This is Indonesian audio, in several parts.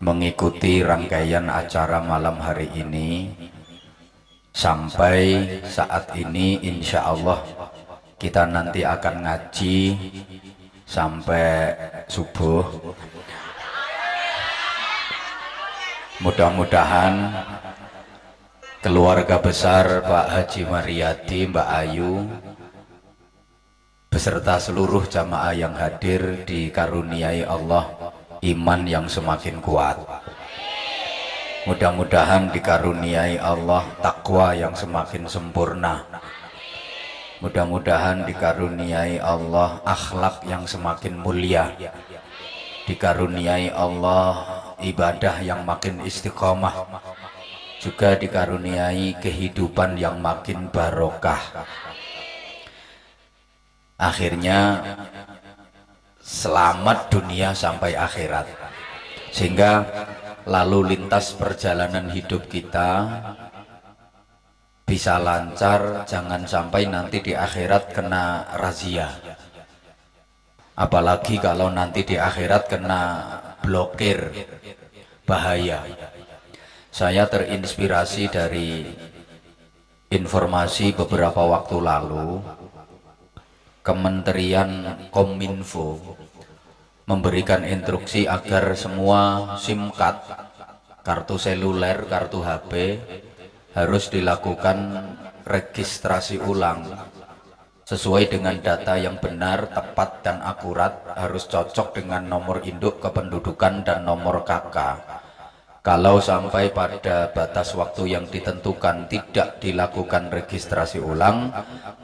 mengikuti rangkaian acara malam hari ini sampai saat ini. Insya Allah kita nanti akan ngaji sampai subuh. Mudah-mudahan keluarga besar Pak Haji Mariyadi, Mbak Ayu beserta seluruh jamaah yang hadir dikaruniai Allah iman yang semakin kuat. Mudah-mudahan dikaruniai Allah takwa yang semakin sempurna. Mudah-mudahan dikaruniai Allah akhlak yang semakin mulia. Dikaruniai Allah ibadah yang makin istiqomah. Juga dikaruniai kehidupan yang makin barokah. Akhirnya selamat dunia sampai akhirat, sehingga lalu lintas perjalanan hidup kita bisa lancar, jangan sampai nanti di akhirat kena razia. Apalagi kalau nanti di akhirat kena blokir, bahaya. Saya terinspirasi dari informasi beberapa waktu lalu. Kementerian Kominfo memberikan instruksi agar semua SIM card, kartu seluler, kartu HP harus dilakukan registrasi ulang sesuai dengan data yang benar, tepat dan akurat, harus cocok dengan nomor induk kependudukan dan nomor KK. Kalau sampai pada batas waktu yang ditentukan tidak dilakukan registrasi ulang,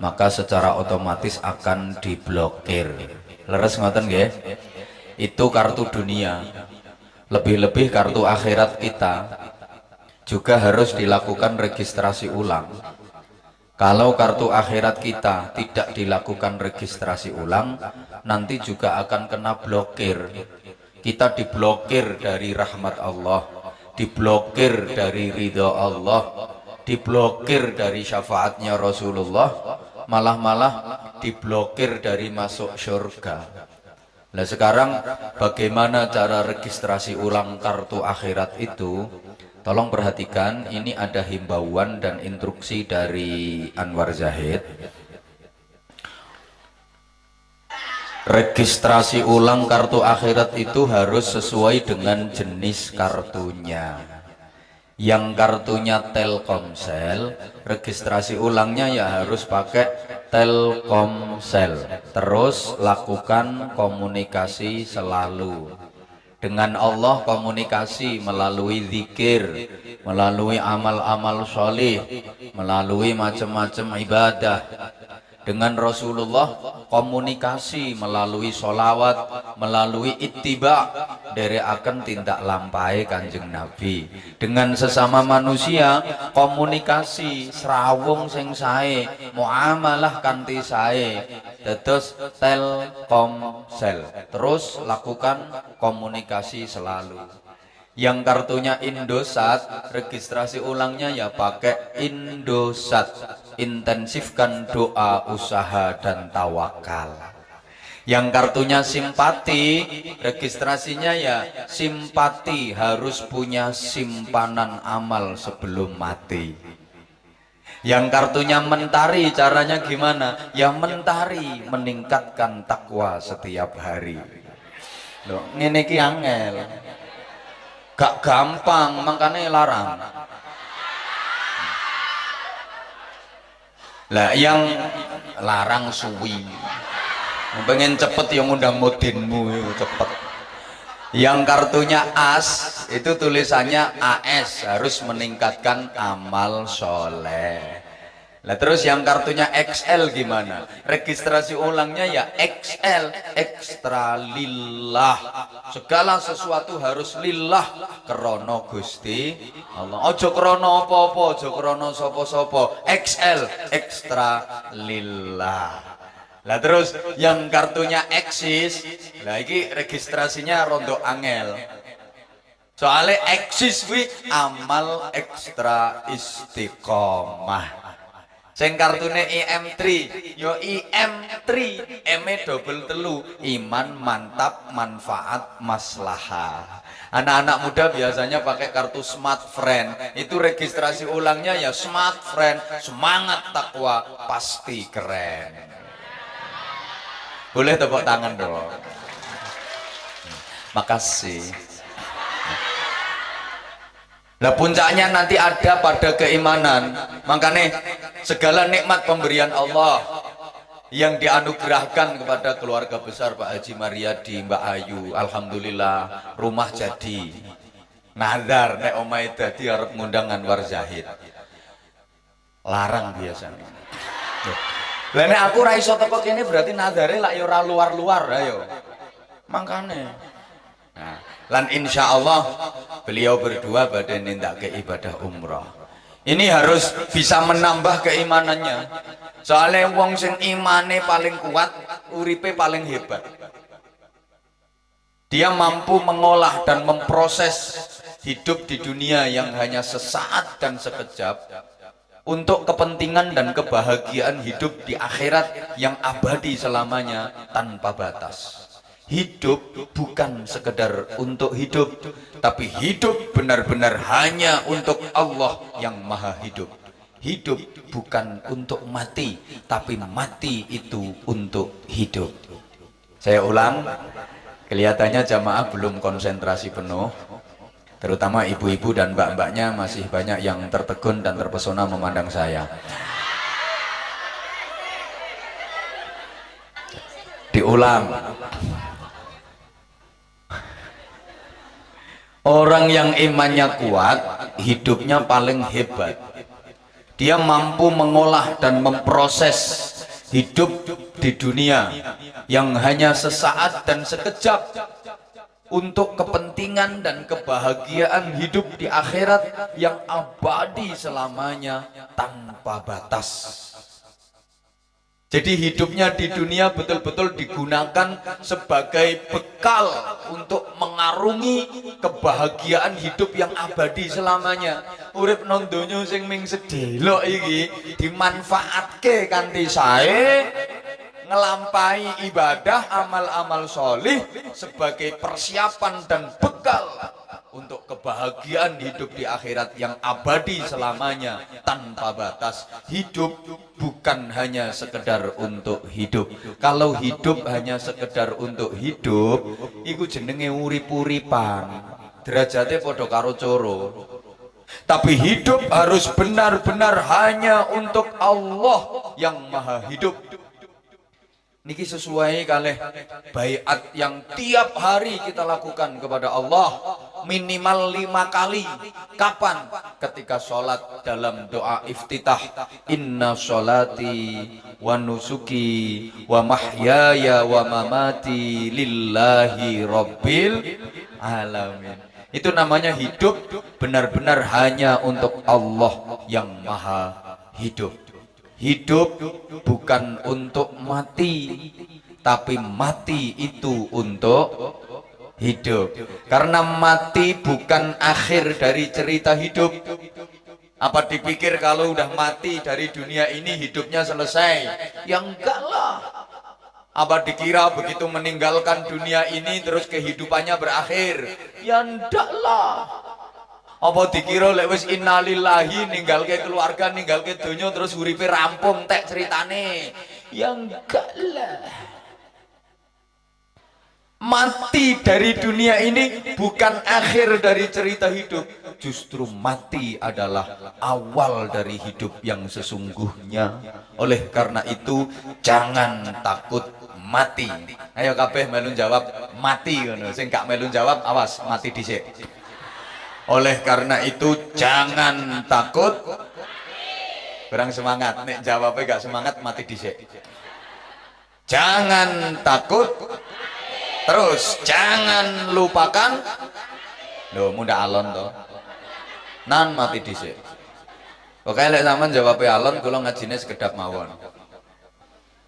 maka secara otomatis akan diblokir. Leres ngoten nggih? Itu kartu dunia. Lebih-lebih kartu akhirat kita juga harus dilakukan registrasi ulang. Kalau kartu akhirat kita tidak dilakukan registrasi ulang, nanti juga akan kena blokir. Kita diblokir dari rahmat Allah, diblokir dari ridha Allah, diblokir dari syafaatnya Rasulullah, malah diblokir dari masuk surga. Nah sekarang bagaimana cara registrasi ulang kartu akhirat itu? Tolong perhatikan, ini ada himbauan dan instruksi dari Anwar Zahid. Registrasi ulang kartu akhirat itu harus sesuai dengan jenis kartunya. Yang kartunya Telkomsel, registrasi ulangnya ya harus pakai Telkomsel. Terus lakukan komunikasi selalu dengan Allah, komunikasi melalui zikir, melalui amal-amal sholih, melalui macam-macam ibadah. Dengan Rasulullah komunikasi melalui sholawat, melalui ittiba, akan tindak lampai Kanjeng Nabi. Dengan sesama manusia komunikasi serawung sing sae, muamalah kanthi sae. Terus Telkomsel, terus lakukan komunikasi selalu. Yang kartunya Indosat, registrasi ulangnya ya pakai Indosat. Intensifkan doa, usaha dan tawakal. Yang kartunya Simpati, registrasinya ya simpati, harus punya simpanan amal sebelum mati. Yang kartunya Mentari, caranya gimana? Ya mentari, meningkatkan takwa setiap hari. Loh, ngene iki angel. Gak gampang, makanya larang. Lah yang larang suwi. Pengen cepet yang ngundang mudinmu cepet. Yang kartunya AS itu tulisannya AS, harus meningkatkan amal soleh. Lah terus yang kartunya XL gimana? Registrasi ulangnya ya XL, ekstra lillah. Segala sesuatu harus lillah, krono Gusti Allah. Ojo krono apa-apa, ojo krono sopo-sopo. XL, ekstra lillah. Lah terus yang kartunya eksis, lah iki registrasinya rondo angel. Soalnya eksis wi amal ekstra istiqomah. Sing kartune IM3 yo IM3, M-e double telu, iman, mantap, manfaat, maslahah. Anak-anak muda biasanya pakai kartu Smart Friend, itu registrasi ulangnya ya Smart Friend, semangat takwa pasti keren. Boleh tepuk tangan dong. Makasih. Nah puncaknya nanti ada pada keimanan. Makanya segala nikmat pemberian Allah yang dianugerahkan kepada keluarga besar Pak Haji Mariadi, Mbak Ayu, alhamdulillah rumah jadi. Nazar nek omahe dadi arep ngundang Anwar Zahid. Larang biasanya. Lah nek aku ra iso teko kene berarti nazare lak ya ora luar-luar ayo. Makane. Nah, lan insya Allah beliau berdua badai nindak ke ibadah umrah. Ini harus bisa menambah keimanannya. Soalnya wong sing imane paling kuat, uripe paling hebat. Dia mampu mengolah dan memproses hidup di dunia yang hanya sesaat dan sekejap untuk kepentingan dan kebahagiaan hidup di akhirat yang abadi selamanya tanpa batas. Hidup bukan sekedar untuk hidup, tapi hidup benar-benar hanya untuk Allah yang maha hidup. Hidup bukan untuk mati, tapi mati itu untuk hidup. Saya ulang, kelihatannya jamaah belum konsentrasi penuh, terutama ibu-ibu dan mbak-mbaknya masih banyak yang tertegun dan terpesona memandang saya. Diulang. Orang yang imannya kuat, hidupnya paling hebat. Dia mampu mengolah dan memproses hidup di dunia yang hanya sesaat dan sekejap untuk kepentingan dan kebahagiaan hidup di akhirat yang abadi selamanya tanpa batas. Jadi hidupnya di dunia betul-betul digunakan sebagai bekal untuk mengarungi kebahagiaan hidup yang abadi selamanya. Urip nang donya sing ming sedelok iki dimanfaatke kanthi sae, ngelampahi ibadah amal-amal solih sebagai persiapan dan bekal untuk kebahagiaan hidup di akhirat yang abadi selamanya tanpa batas. Hidup bukan hanya sekedar untuk hidup. Kalau hidup hanya sekedar untuk hidup, iku jenenge urip-uripan, derajatnya podo karo coro. Tapi hidup harus benar-benar hanya untuk Allah yang maha hidup. Niki sesuai kalih baiat yang tiap hari kita lakukan kepada Allah minimal 5 kali. Kapan? Ketika sholat dalam doa iftitah. Inna sholati wa nusuki wa mahyaya wa mamati lillahi rabbil alamin. Itu namanya hidup benar-benar hanya untuk Allah yang maha hidup. Hidup bukan untuk mati, tapi mati itu untuk hidup. Karena mati bukan akhir dari cerita hidup. Apa dipikir kalau udah mati dari dunia ini hidupnya selesai? Ya enggak lah. Apa dikira begitu meninggalkan dunia ini terus kehidupannya berakhir? Ya enggak lah. Apa dikira lek wis innalillahi ninggalke keluarga, ninggalke donya terus uripe rampung tek ceritane? Ya enggak lah. Mati dari dunia ini bukan akhir dari cerita hidup. Justru mati adalah awal dari hidup yang sesungguhnya. Oleh karena itu jangan takut mati. Ayo kabeh melu jawab mati ngono. Sing gak melu jawab awas mati dhisik. Oleh karena itu jangan takut. Kurang semangat. Nek jawabnya gak semangat mati dhisik. Jangan takut. Terus jangan lupakan. Loh muda alon toh. Nan mati dhisik. Oke lek sampean jawabnya alon kula ngajine sekedap mawon.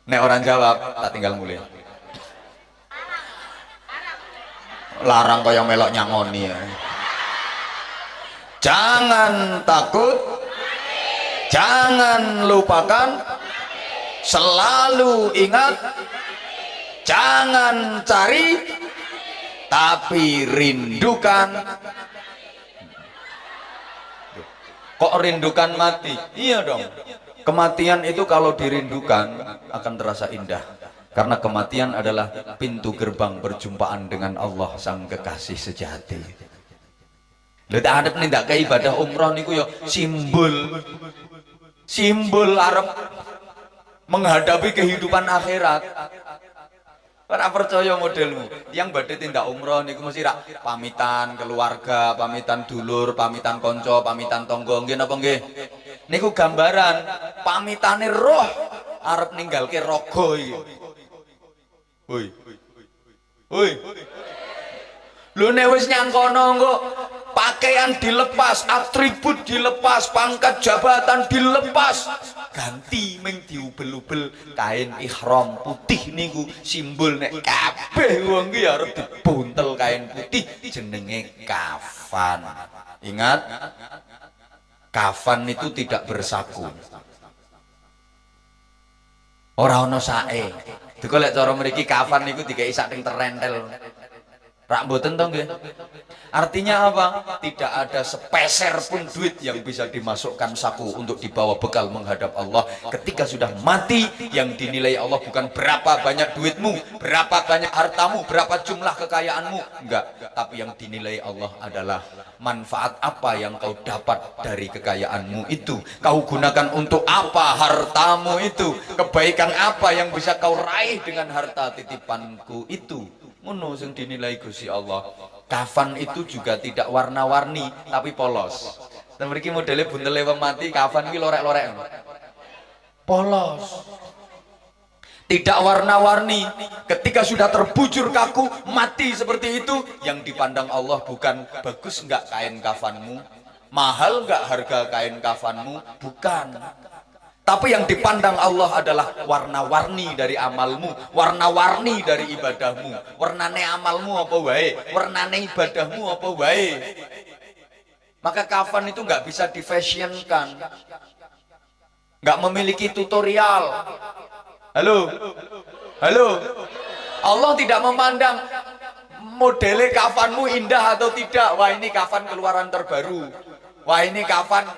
Nek orang jawab tak tinggal mulai. Larang kaya melok nyangoni ya. Jangan takut. Jangan lupakan, selalu ingat, jangan cari, tapi rindukan. Kok rindukan mati? Iya dong. Kematian itu kalau dirindukan akan terasa indah. Karena kematian adalah pintu gerbang perjumpaan dengan Allah sang kekasih sejati. Lha tak arep nindak ibadah umroh niku ya simbol arep menghadapi kehidupan akhirat. Ora percaya modelmu. Yang badhe tindak umroh niku mesti rak pamitan keluarga, pamitan dulur, pamitan konco, pamitan tonggo, nggih napa nggih? Niku gambaran pamitane roh arep ninggalke raga iki. Woi. Woi. Lho nek wis nyang kono engko pakaian dilepas, atribut dilepas, pangkat jabatan dilepas, ganti ming diubel-ubel kain ihram putih niku simbol nek kabeh wong iki arep dibuntel kain putih jenenge kafan. Ingat, kafan itu tidak bersaku. Ora ana sae. Diko lek cara mriki kafan niku dikeki sak ting terentel. Rak mboten to nggih. Artinya apa? Tidak ada sepeser pun duit yang bisa dimasukkan saku untuk dibawa bekal menghadap Allah. Ketika sudah mati, yang dinilai Allah bukan berapa banyak duitmu, berapa banyak hartamu, berapa jumlah kekayaanmu, enggak. Tapi yang dinilai Allah adalah manfaat apa yang kau dapat dari kekayaanmu itu. Kau gunakan untuk apa hartamu itu? Kebaikan apa yang bisa kau raih dengan harta titipanku itu? Ngono sing dinilai Gusti Allah. Kafan itu juga tidak warna-warni tapi polos. Dan mriki modele buntele wong mati kafan iki lorek-lorek. Polos. Tidak warna-warni. Ketika sudah terbujur kaku, mati seperti itu, yang dipandang Allah bukan bagus enggak kain kafanmu, mahal enggak harga kain kafanmu, bukan. Tapi yang dipandang Allah adalah warna-warni dari amalmu, warna-warni dari ibadahmu. Warnane amalmu apa wae, warnane ibadahmu apa wae. Maka kafan itu nggak bisa difashionkan, nggak memiliki tutorial. Halo, halo. Allah tidak memandang modele kafanmu indah atau tidak. Wah ini kafan keluaran terbaru. Wah ini kafan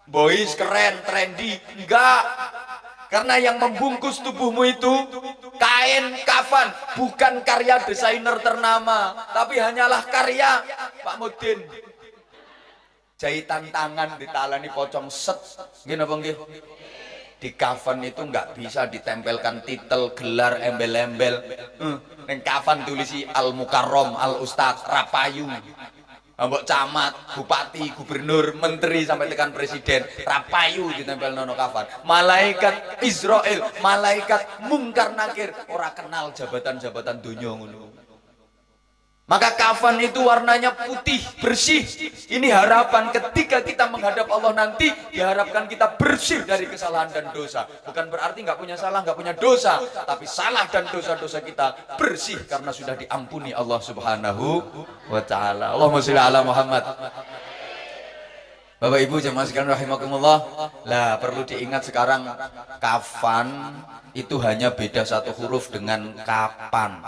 boys keren, trendy. Enggak. Karena yang membungkus tubuhmu itu kain kafan, bukan karya desainer ternama, tapi hanyalah karya Pak Mudin. Jahitan tangan ditalani pocong set. Nggih napa nggih? Di kafan itu enggak bisa ditempelkan titel, gelar, embel-embel. Neng kafan tulisi Al Mukarrom, Al Ustaz, Rapayu. Mbok camat, bupati, gubernur, menteri sampai tekan presiden, rapayu ditempel nono kafan. Malaikat Israel, malaikat mungkar nakir, ora kenal jabatan-jabatan dunia ngono. Maka kafan itu warnanya putih, bersih. Ini harapan ketika kita menghadap Allah nanti, diharapkan kita bersih dari kesalahan dan dosa. Bukan berarti nggak punya salah, nggak punya dosa, tapi salah dan dosa-dosa kita bersih karena sudah diampuni Allah Subhanahu wa Ta'ala. Allahumma sholli ala Muhammad. Bapak Ibu jemaah sekalian rahimakumullah. Lah perlu diingat sekarang kafan itu hanya beda satu huruf dengan kapan.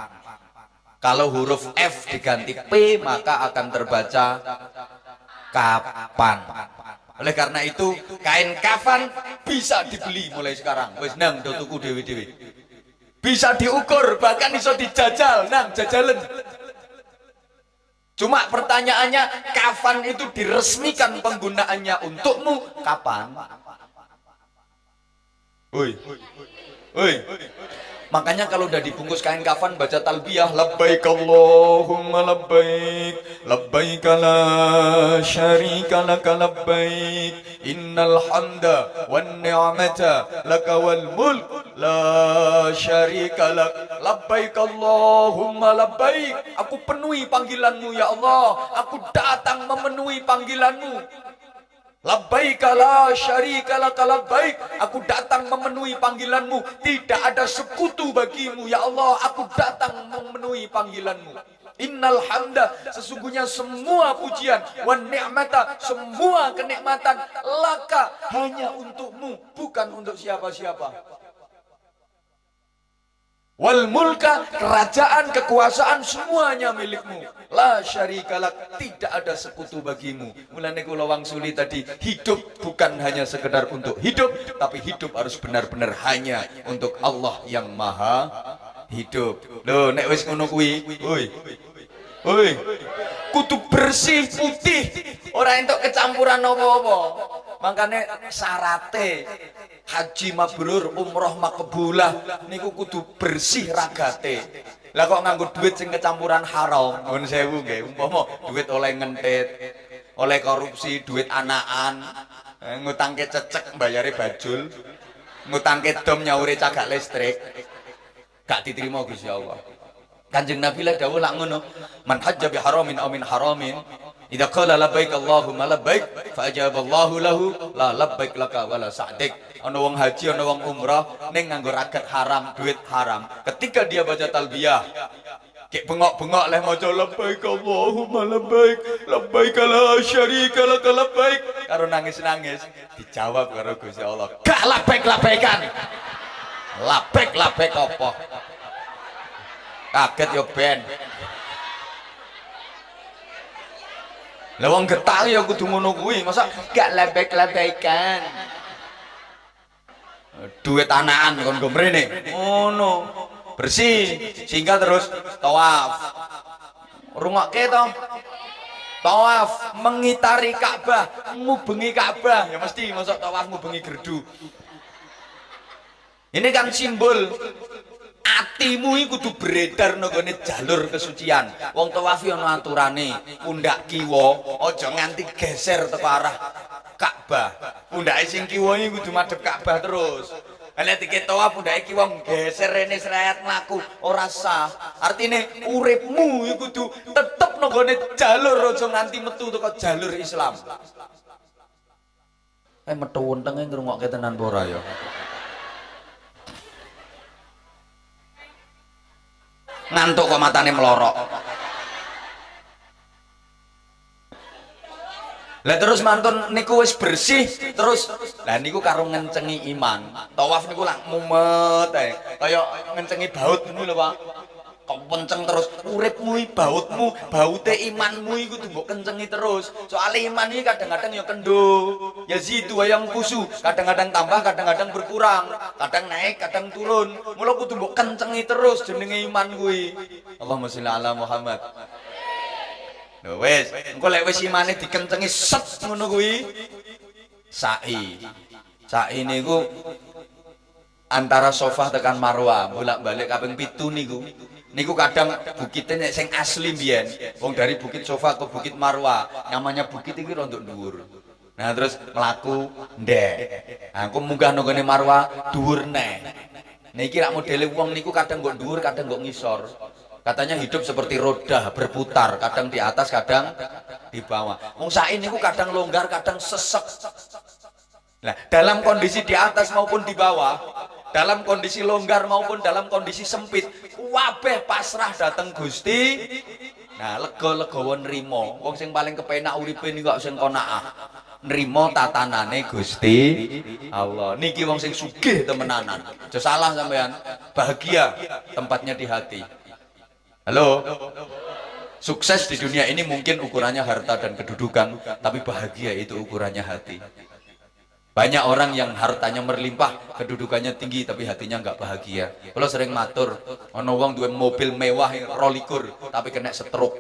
Kalau huruf F diganti P maka akan terbaca kapan. Oleh karena itu kain kafan bisa dibeli mulai sekarang. Wis nang do tuku dewe-dewe. Bisa diukur bahkan iso dijajal nang jajalan. Cuma pertanyaannya kafan itu diresmikan penggunaannya untukmu kapan? Woi. Woi. Makanya kalau udah dibungkus kain kafan baca talbiyah labbaik Allahumma labbaik labbaik la syarika laka labbaik innal hamda wan ni'mata laka wal mulk la syarika lak labbaik Allahumma labbaik. Aku penuhi panggilanmu ya Allah, aku datang memenuhi panggilanmu. Labbaik la syarika laka labbaik. Aku datang memenuhi panggilanmu, tidak ada sekutu bagimu ya Allah, aku datang memenuhi panggilanmu. Innal hamda, sesungguhnya semua pujian, wan ni'mata, semua kenikmatan, laka, hanya untukmu, bukan untuk siapa-siapa. Wal mulka, kerajaan, kekuasaan, semuanya milikmu. La syarikalak, tidak ada sekutu bagimu. Mulane kula wangsuli tadi, hidup bukan hanya sekedar untuk hidup, tapi hidup harus benar-benar hanya untuk Allah yang maha hidup. Loh, nek wis ngono kuwi, woi, kudu bersih putih, ora entuk kecampuran apa-apa. Makanya syarate haji mabrur, umroh makbulah niku kudu bersih ragate. Lah kok nganggo duit sing kecampuran haram, nuwun sewu nggih. Umpama duit oleh ngentit, oleh korupsi, duit anakan, ngutangke cecek mbayare bajul, ngutangke dom nyaure cagak listrik, gak diterima Gusti Allah. Kanjeng Nabi lah dawuh lak ngono, man hajja bi haramin aw min haramin, idza qala labbaik Allahumma labbaik fa ajaballahu lahu la labbaik laka wala sa'dik. Ana wong haji, ana wong umrah ning nganggo ragat haram, duit haram. Ketika dia baca talbiyah, kek bengok-bengok leh maca labbaik Allahumma labbaik, labbaik la syarika lak labbaik, karo nangis-nangis dijawab karo Gusti Allah, gak labbaik-labbaikan. Labbaik apa? Kaget ya ben. Lah wong getah ya kudu ngono kuwi, masa gak labbaik-labbaikan. Duit anakan kon go mrene. Ngono. Bersih, sehingga terus tawaf. Rungokke to. Tawaf mengitari Ka'bah, ngubengi Ka'bah. Ya mesti mosok tawaf ngubengi gerdu. Ini kan simbol atimu iki kudu beredar nggone jalur kesucian. Wong tawaf yo ana aturane, pundak kiwa aja nganti geser teko arah Ka'bah. Pundake sing kiwa iki kudu madhep Ka'bah terus. Nek dikit tawaf pundake kiwa geser rene serayat mlaku ora sah. Artine uripmu iki kudu tetep nggone jalur aja nganti metu teko jalur Islam. Metu wentenge ngrungokke tenan apa ora ya? Ngantuk kok matane melorok. Lah terus mantun niku wis bersih, terus lah niku karo ngencengi iman. Tawaf niku lak mumet ae, kaya ngencengi baut ngono lho, Pak. Kok kenceng terus uripmu iki bautmu, baute imanmu iku kudu mbok kencengi terus. Soale iman iki kadang-kadang ya kendo. Ya zidu yang kusu, kadang-kadang tambah, kadang-kadang berkurang, kadang naik, kadang turun. Mula kudu mbok kencengi terus jenenge iman kuwi. Allahumma sholli ala Muhammad. Lho wis, engko lek wis imane dikencengi set ngono kuwi. Sa'i. Sa'i niku antara Sofah tekan Marwah, bolak-balik kaping 7 niku. Niku kadang bukitnya sing asli mbiyen, wong dari Bukit Sofa ke Bukit Marwah, namanya bukit iki rontok dhuwur. Nah terus mlaku ndek. Nah aku munggah nang gone Marwah dhuwur neh. Niki rak modele wong niku kadang kok dhuwur, kadang kok ngisor. Katanya hidup seperti roda berputar, kadang di atas, kadang di bawah. Wong saiki niku kadang longgar, kadang sesek. Nah, dalam kondisi di atas maupun di bawah, dalam kondisi longgar maupun dalam kondisi sempit, wabeh pasrah dateng Gusti. Nah, lega-legawa nrimo. Wong sing paling kepenak uripe niku kok sing qanaah. Nrimo tatanane Gusti Allah. Niki wong sing sugih temenanan. Aja salah sampean. Bahagia tempatnya di hati. Halo. Sukses di dunia ini mungkin ukurannya harta dan kedudukan, tapi bahagia itu ukurannya hati. Banyak orang yang hartanya berlimpah, kedudukannya tinggi, tapi hatinya nggak bahagia. Kalau sering matur, ono wong duwe mobil mewah rolikur, tapi kena stroke.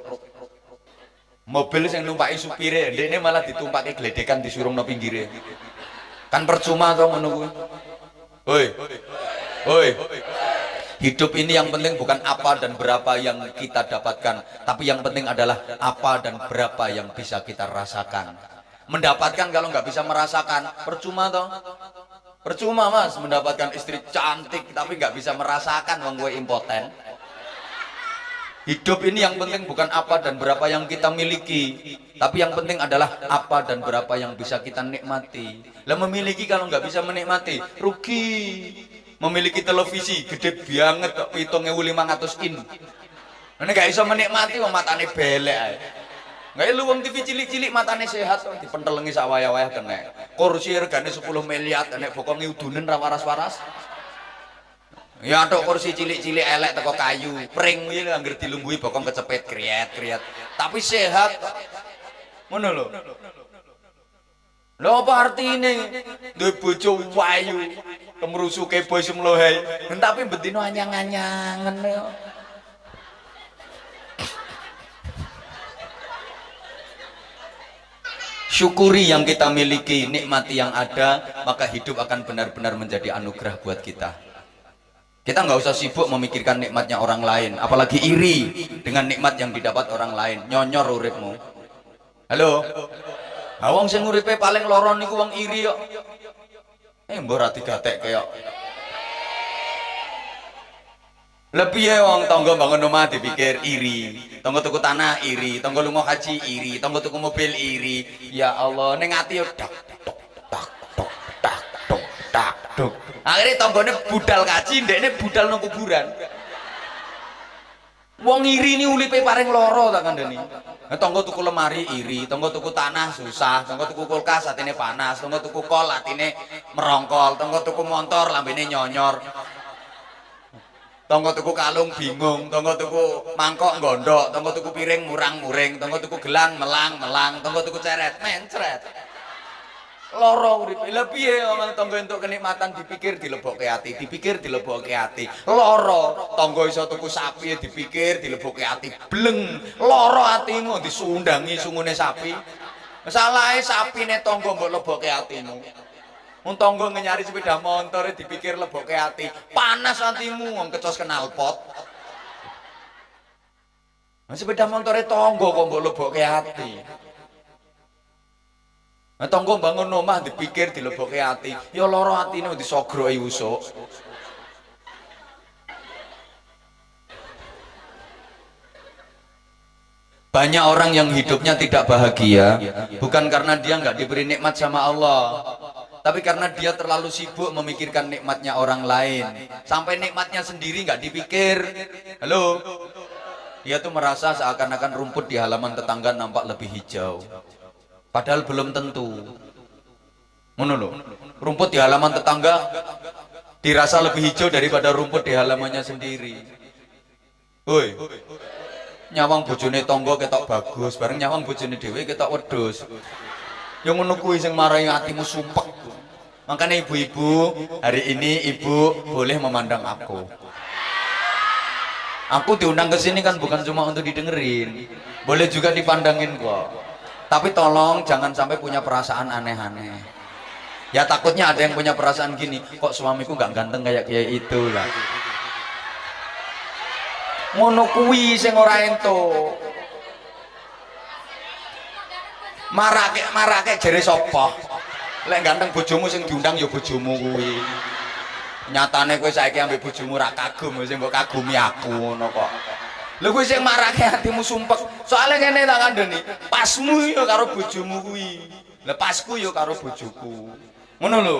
Mobil yang numpaki supire, ini malah ditumpaki geledekan disuruh no pinggirnya. Kan percuma toh ngono kuwi. Hoi. Hidup ini yang penting bukan apa dan berapa yang kita dapatkan, tapi yang penting adalah apa dan berapa yang bisa kita rasakan. Mendapatkan kalau nggak bisa merasakan, percuma toh. Percuma mas, mendapatkan istri cantik tapi nggak bisa merasakan, wong gue impoten. Hidup ini yang penting bukan apa dan berapa yang kita miliki, tapi yang penting adalah apa dan berapa yang bisa kita nikmati. Lah memiliki kalau nggak bisa menikmati, rugi. Memiliki televisi gede banget kok 7.500 in. Nek gak iso menikmati wong matane belek ae. Nggak lu wong TV cilik-cilik matane sehat kok dipentelengi sak wayah-wayah kena. Kursi regane 10 miliar nek bokonge udunen ra waras-waras. Ya tok kursi cilik-cilik elek teko kayu, pring kuwi anggere dilungguhi bokong kecepet kriet-kriet. Tapi sehat. Ngono lho. Lho apa artine duwe bojo wayu, kemrusuke boy semlohe, tapi bendino anyang-anyangen. Syukuri yang kita miliki, nikmati yang ada, maka hidup akan benar-benar menjadi anugerah buat kita. Kita nggak usah sibuk memikirkan nikmatnya orang lain, apalagi iri dengan nikmat yang didapat orang lain. Nyonyor uripmu. Halo? Wong sing uripe paling loro niku wong iri kok. Mbok ra digatek kaya. Lebih ya wong tangga bangun rumah dipikir iri, tangga tuku tanah iri, tangga lunga haji iri, tangga tuku mobil iri. Ya Allah, ning ati yo dak tok tak tok tak tok tak tok. Akhire tanggane budal kaji, ndekne budal nang kuburan. Wong iri ini ulipe paling loro tak kandhani. Tangga tuku lemari iri, tangga tuku tanah susah, tangga tuku kulkas atine panas, tangga tuku kol atine merongkol, tangga tuku motor lambene nyonyor. Tangga tuku kalung bingung, tangga tuku mangkok gondok, tangga tuku piring murang-muring, tangga tuku gelang melang-melang, tangga tuku ceret mencret. Loro uripe. Lha piye wong tangga entuk kenikmatan dipikir dilebokke ati, dipikir dilebokke ati. Loro, tangga iso tuku sapi dipikir dilebokke ati. Bleng, loro atimu disundangi sungune sapi. Salahe sapine tangga mbok lebokke atimu. Wong tangga nyari sepeda motor dipikir lebokke ati. Panas atimu wong kecos knalpot. Sepeda motore tangga kok mbok lebokke ati. Tangga bangun omah dipikir dilebokke ati, ya lara atine disogroki usuk. Banyak orang yang hidupnya tidak bahagia bukan karena dia nggak diberi nikmat sama Allah, tapi karena dia terlalu sibuk memikirkan nikmatnya orang lain, sampai nikmatnya sendiri nggak dipikir. Halo, dia tuh merasa seakan-akan rumput di halaman tetangga nampak lebih hijau. Padahal belum tentu. Ngono lho. Rumput di halaman tetangga dirasa lebih hijau daripada rumput di halamannya sendiri. Woi. Nyawang bojone tangga ketok bagus, bareng nyawang bojone dhewe ketok wedhus. Ya ngono kuwi sing marai atimu sumpek. Makanya ibu-ibu, hari ini ibu boleh memandang aku. Aku diundang ke sini kan bukan cuma untuk didengerin. Boleh juga dipandangin kok. Tapi tolong jangan sampai punya perasaan aneh-aneh. Ya takutnya ada yang punya perasaan gini, kok suamiku nggak ganteng kayak itu lah. Ngono kuwi sing ora entuk. Marake jere sapa? Lek ganteng bojomu sing diundang ya bojomu kuwi. Nyatane kowe saiki ambek bojomu ra kagum sing mbok kagumi aku ngono kok. Lha kowe sing marake hatimu sumpek. Soale ngene tak kandhani, pasmu ya karo bojomu kuwi. Lah pasku ya karo bojoku. Ngono lho.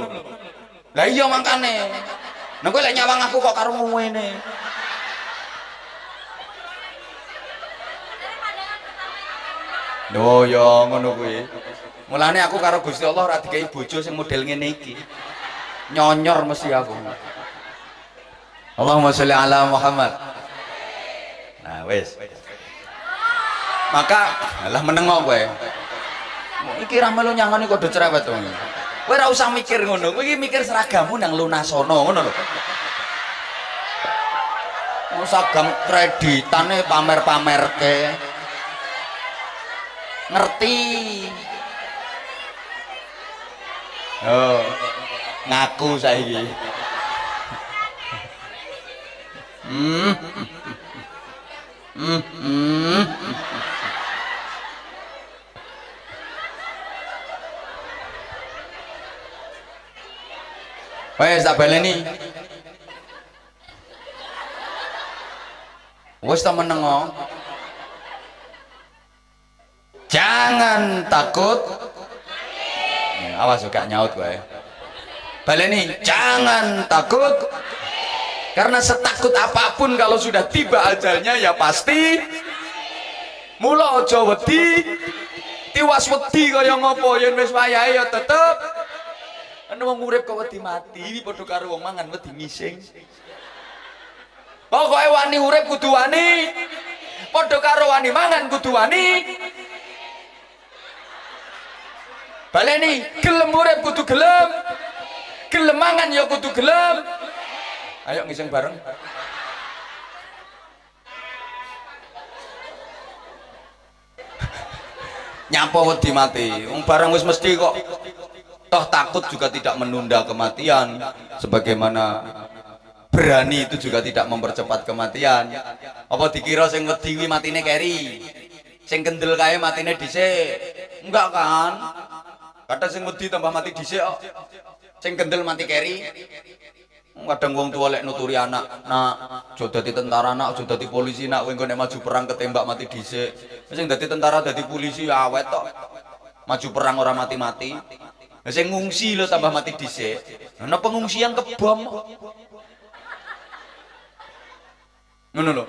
Lah iya mangkane. Nek kowe lek nyawang aku kok karo ngene. Lho ya ngono kuwi. Mulane aku karo Gusti Allah ora dikai bojo sing model ngene iki. Nyonyor mesti aku. Allahumma sholli ala Muhammad. Nah wes, maka lah menengok kowe. Iki ra melu nyangoni kok do cerewet to. Kowe ora usah mikir ngono, kowe iki mikir seragamu nang lunasono ngono lho. Seragam kreditane pamer-pamerke. Ngerti. Oh, ngaku saiki. Wes tak baleni. Wes ta menengo. Jangan takut. Awas gak nyaut kowe. Baleni, jangan takut Karena setakut apapun kalau sudah tiba ajalnya ya pasti mula aja wedi, tiwas wedi kaya ngopo yen wis wayahe ya tetep. Ana wong urip kok wedi mati padha karo wong mangan wedi ngising. Pokoke wani urip kudu wani, padha karo wani mangan kudu wani. Baleni gelem urip kudu gelem, gelem mangan ya kudu gelem. Ayo ngising bareng. Nyapa wedi mati, wong barang wis mesti kok. Toh takut juga tidak menunda kematian, sebagaimana berani itu juga tidak mempercepat kematian. Apa dikira sing wedi kuwi matine keri, sing kendel kae matine dhisik? Enggak kan? Kadang sing wedi tambah mati dhisik kok. Sing kendel mati keri. Kadang wong tua lek nuturi anak, nak aja dadi tentara, nak aja dadi polisi, nak kowe engko nek maju perang ketembak mati dhisik. Sing dadi tentara dadi polisi awet tok. Maju perang ora mati-mati. Lah sing ngungsi lho tambah mati dhisik. Ana pengungsian kebom. Ngono lho.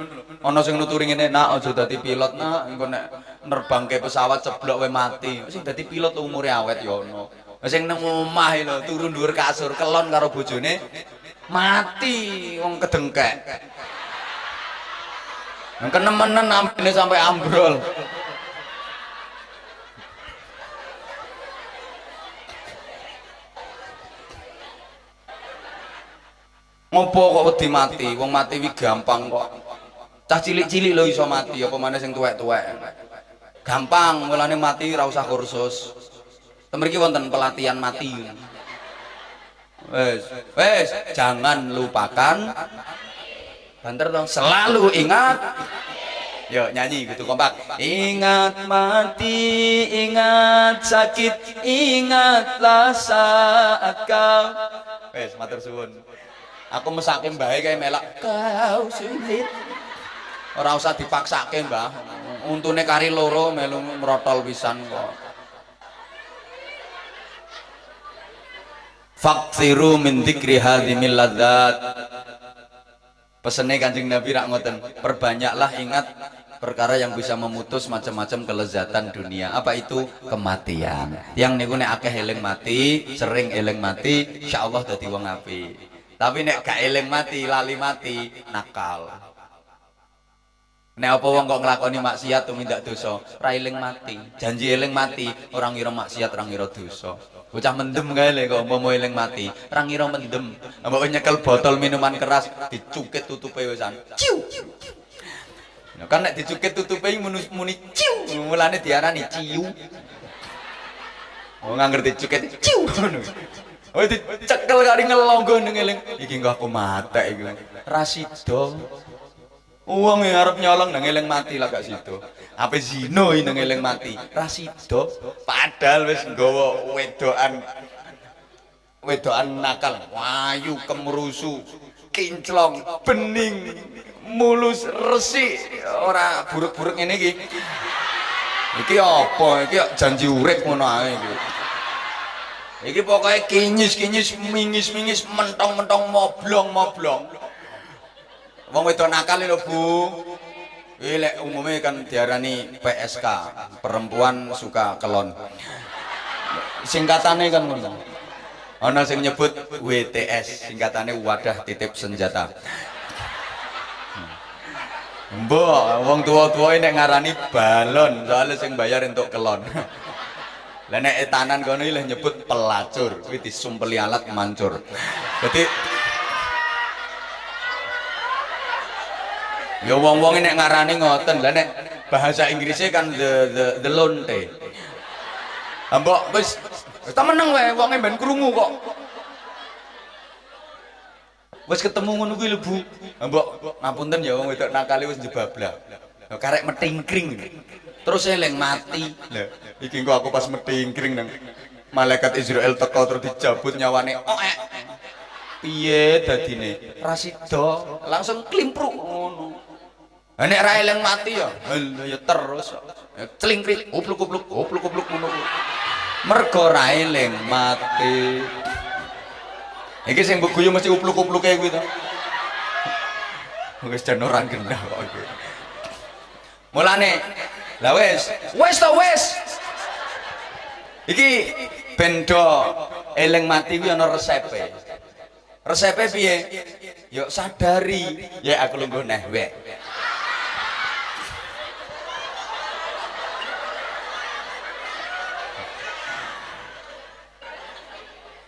Ana sing nuturi ngene, nak aja dadi pilot, nak engko nek nerbangke pesawat ceblok kowe mati. Sing dadi pilot umure awet ya ono. Sing nang omah lho turu dhuwur kasur kelon karo bojone mati wong kedengkek. Nang kenemenen ampine sampai ambrol. Ngopo kok wedi mati? Wong mati wi gampang kok. Cah cilik-cilik lho iso mati, apa maneh sing tuwek-tuwek. Gampang, mulane mati ora usah kursus. Temriki wonten pelatihan mati. Wes, jangan lupakan. Banter dong, selalu ingat. Yuk nyanyi gitu kompak. Ingat mati, ingat sakit, ingatlah saat kau. Wes, matur suwun. Aku mesake mbahe kae melak kau sulit. Ora usah dipaksake, Mbah. Untune kari loro melu merotol pisan kok. Faksiru min dzikri hadhimil ladzat. Pesene Kanjeng Nabi rak ngoten, perbanyaklah ingat perkara yang bisa memutus macam-macam kelezatan dunia. Apa itu? Kematian. Yang niku nek akeh eling mati, sering eling mati, insyaallah dadi wong apik. Tapi nek gak eling mati, lali mati, nakal. Nek apa wong kok nglakoni maksiat tumindak dosa, ora eling mati. Janji eling mati, orang ngira maksiat, orang ngira dosa. Bocah mendem kae lho kok umpama eling mati, ora ngira mendem. Mbok nyekel botol minuman keras, dicukit tutupe wisan. Ciu. Nah, kan nek dicukit tutupe muni ciu, mulane diarani ciu. Oh nggak ngerti cukit ciu ngono. Oh dicekel kari ngelonggo ning eling. Iki engko aku matek iki. Rasido. Uang yang arep nyolong nang eling mati lah gak sido. Apa zino nang eling mati. Rasido. Padahal wis nggawa wedokan nakal, wayu kemrusu, kinclong, bening, mulus resik, ora buruk-buruk ngene iki. Iki apa? Iki janji urip ngono ae iki. Iki pokoke kinyis-kinyis, mingis-mingis, mentong-mentong, moblong-moblong. Wong wedok nakal lho, Bu. Iki lek umume kan diarani PSK, perempuan suka kelon. Singkatane kan ngono. Ana sing nyebut WTS, singkatane wadah titip senjata. Mbok, wong tua-tua nek ngarani balon, soalnya sing bayar entuk kelon. Lah nek etanan kono iki nyebut pelacur, kuwi disumpeli alat mancur. Dadi ya wong-wong nek ngarani ngoten. Lah nek bahasa Inggrisnya kan the lonte. Mbok wis temeneng wae wonge ben krungu kok. Wis ketemu ngono kuwi lho, Bu. Mbok ngapunten ya wong wedok nakale wis njebablah. Karek metingkring. Terus eling mati. Lah, iki engko aku pas metingkring nang malaikat Israel teko terus dijabut nyawane. Piye dadine? Rasido langsung klimpruk ngono. Lah nek ra eling mati ya, ya terus clingkrik, upluk-upluk, upluk-upluk ngono. Mergo ra eling mati. Iki sing mbok guyu mesti upluk-upluke kuwi to. Wis jan ora gendah kok iki. Mulane lah wis to wis. Iki bendo eling mati kuwi ana resepe. Resepe piye? Yuk sadari, ya aku lungguh neh wek.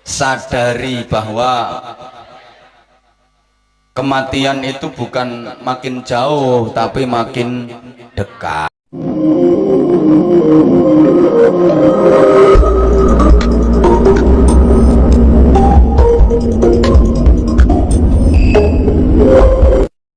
Sadari bahwa kematian itu bukan makin jauh tapi makin dekat.